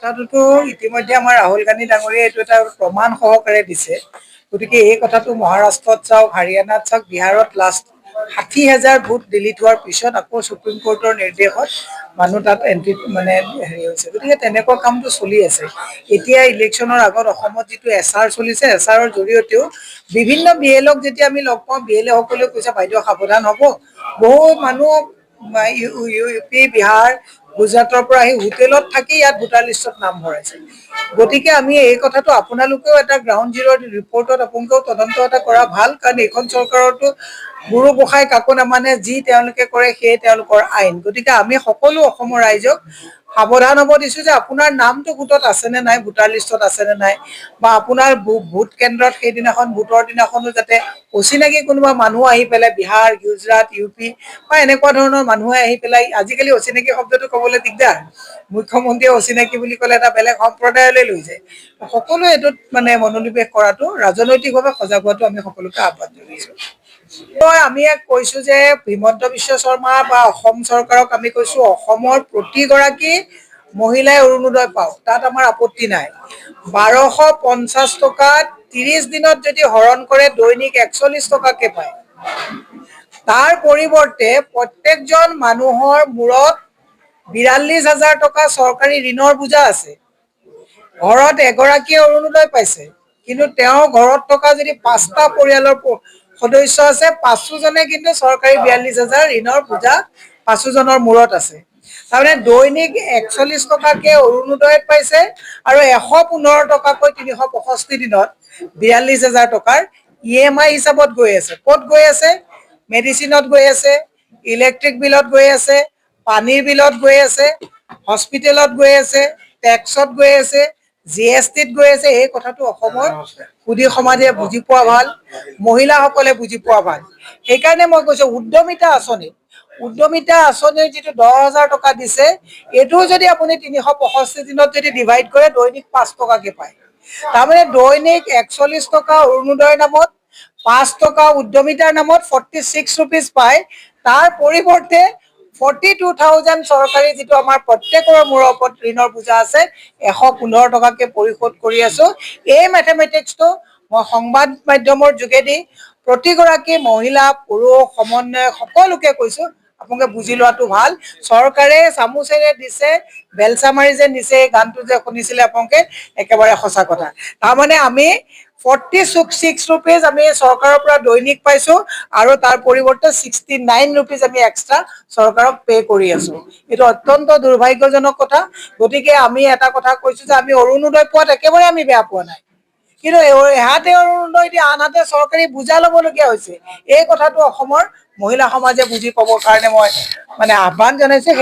কথাটোতো ইতিমধ্যে আমাৰ ৰাহুল গান্ধী ডাঙৰীয়াই এইটো এটা প্ৰমাণ সহকাৰে দিছে। গতিকে এই কথাটো মহাৰাষ্ট্ৰত চাওক, হাৰিয়ানাত চাওক, বিহাৰত লাষ্ট ৬০,০০০ ভোট ডিলিট হোৱাৰ পিছত আকৌ সুপ্ৰিম কোৰ্টৰ নিৰ্দেশত মানুহ তাত এণ্ট্ৰি হেৰি হৈছে। গতিকে তেনেকুৱা কামটো চলি আছে। এতিয়া ইলেকশ্যনৰ আগত অসমত যিটো এছআৰ চলিছে, এছআৰৰ জৰিয়তেও বিভিন্ন বিএলক যেতিয়া আমি লগ পাওঁ, বিএলএ সকলেও কৈছে বাইদেউ সাৱধান হ'ব। বহু মানুহ ইউ পি, বিহাৰ, গুজৰাটৰ পৰা আহি হোটেলত থাকি ইয়াত ভোটাৰ লিষ্টত নাম ভৰাইছে। গতিকে আমি এই কথাটো আপোনালোকেও এটা গ্ৰাউণ্ড জিৰ' ৰিপৰ্টত আপোনালোকেও তদন্ত এটা কৰা ভাল, কাৰণ এইখন চৰকাৰতো গুৰু গোসাঁই কাকো নামানে, যি তেওঁলোকে কৰে সেয়ে তেওঁলোকৰ আইন। গতিকে আমি সকলো অসমৰ ৰাইজক সাৱধান হ'ব দিছোঁ যে আপোনাৰ নামটো ভোটত আছেনে নাই, ভোটাৰ লিষ্টত আছেনে নাই, বা আপোনাৰ ভোট কেন্দ্ৰত সেইদিনাখন ভোটৰ দিনাখনো যাতে অচিনাকি কোনোবা মানুহ আহি পেলাই বিহাৰ, গুজৰাট, ইউ পি বা এনেকুৱা ধৰণৰ মানুহে আহি পেলাই, আজিকালি অচিনাকি শব্দটো ক'বলৈ দিগদাৰ, মুখ্যমন্ত্ৰীয়ে অচিনাকি বুলি ক'লে এটা বেলেগ সম্প্ৰদায়লৈ লৈ যায়। সকলোৱে এইটোত মনোনিৱেশ কৰাটো, ৰাজনৈতিকভাৱে সজাগ হোৱাটো আমি সকলোকে আহ্বান জনাইছোঁ। আমি ইয়াক কৈছোঁ যে হিমন্ত বিশ্ব শৰ্মা বা অসম চৰকাৰক আমি কৈছোঁ, অসমৰ প্ৰতিগৰাকী মহিলাই অৰুণোদয় পাওক, তাত আমাৰ আপত্তি নাই। ১২৫০ টকাত ৩০ দিনত যদি হৰণ কৰে দৈনিক ৪১ টকাকে পায়। তাৰ পৰিৱৰ্তে প্ৰত্যেকজন মানুহৰ মূৰত ৪২,০০০ টকা চৰকাৰী ঋণৰ বোজা আছে। ঘৰত এগৰাকীয়ে অৰুণোদয় পাইছে, কিন্তু তেওঁৰ ঘৰত থকা যদি ৫টা পৰিয়ালৰ সদস্য আছে, ৫জনে কিন্তু চৰকাৰী ৪২,০০০ ঋণৰ বোজা ৫জনৰ মূৰত আছে। তাৰমানে দৈনিক ৪১ টকাকে অৰুণোদয়ত পাইছে আৰু ১১৫ টকাকৈ ৩৬৫ দিনত ৪২,০০০ টকাৰ EMI হিচাপত গৈ আছে। ক'ত গৈ আছে? মেডিচিনত গৈ আছে, ইলেক্ট্ৰিক বিলত গৈ আছে, পানীৰ বিলত গৈ আছে, হস্পিটেলত গৈ আছে, টেক্সত গৈ আছে, GSTত গৈ আছে। এই কথাটো অসমৰ সুধী সমাজে বুজি পোৱা ভাল, মহিলাসকলে বুজি পোৱা ভাল। সেইকাৰণে মই কৈছোঁ উদ্যমিতা আঁচনিৰ যিটো ১০,০০০ টকা দিছে, এইটোও যদি আপুনি ৩৬৫ দিনত যদি ডিভাইড কৰে দৈনিক ৫ টকাকে পায়। তাৰমানে দৈনিক ৪১ টকা অৰুণোদয়ৰ নামত, ৫ টকা উদ্যমিতাৰ নামত 46 ৰুপিজ পায়। তাৰ পৰিৱৰ্তে 42,000 চৰকাৰী যিটো আমাৰ প্ৰত্যেকৰ মূৰৰ ওপৰত ঋণৰ বোজা আছে, ১১৫ টকাকে পৰিশোধ কৰি আছোঁ। এই মেথমেটিক্সটো মই সংবাদ মাধ্যমৰ যোগেদি প্ৰতিগৰাকী মহিলা, পুৰুষ, সমন্বয় সকলোকে কৈছোঁ, আপোনালোকে বুজি লোৱাটো ভাল। চৰকাৰে চামুচেৰে দিছে, বেলচা মাৰি যে নিছে, এই গানটো যে শুনিছিলে আপোনালোকে, একেবাৰে সঁচা কথা। তাৰমানে আমি 46 ৰুপিজ আমি চৰকাৰৰ পৰা দৈনিক পাইছোঁ, আৰু তাৰ পৰিৱৰ্তে 69 ৰুপিজ আমি এক্সট্ৰা চৰকাৰক পে' কৰি আছোঁ। এইটো অত্যন্ত দুৰ্ভাগ্যজনক কথা। গতিকে আমি এটা কথা কৈছোঁ যে আমি অৰুণোদয় পোৱাত একেবাৰে আমি বেয়া পোৱা নাই, কিন্তু এহাতে অৰুণোদয় দি আনহাতে চৰকাৰী বোজা ল'বলগীয়া হৈছে। এই কথাটো অসমৰ মহিলা সমাজে বুজি পাবৰ কাৰণে মই আহ্বান জনাইছোঁ।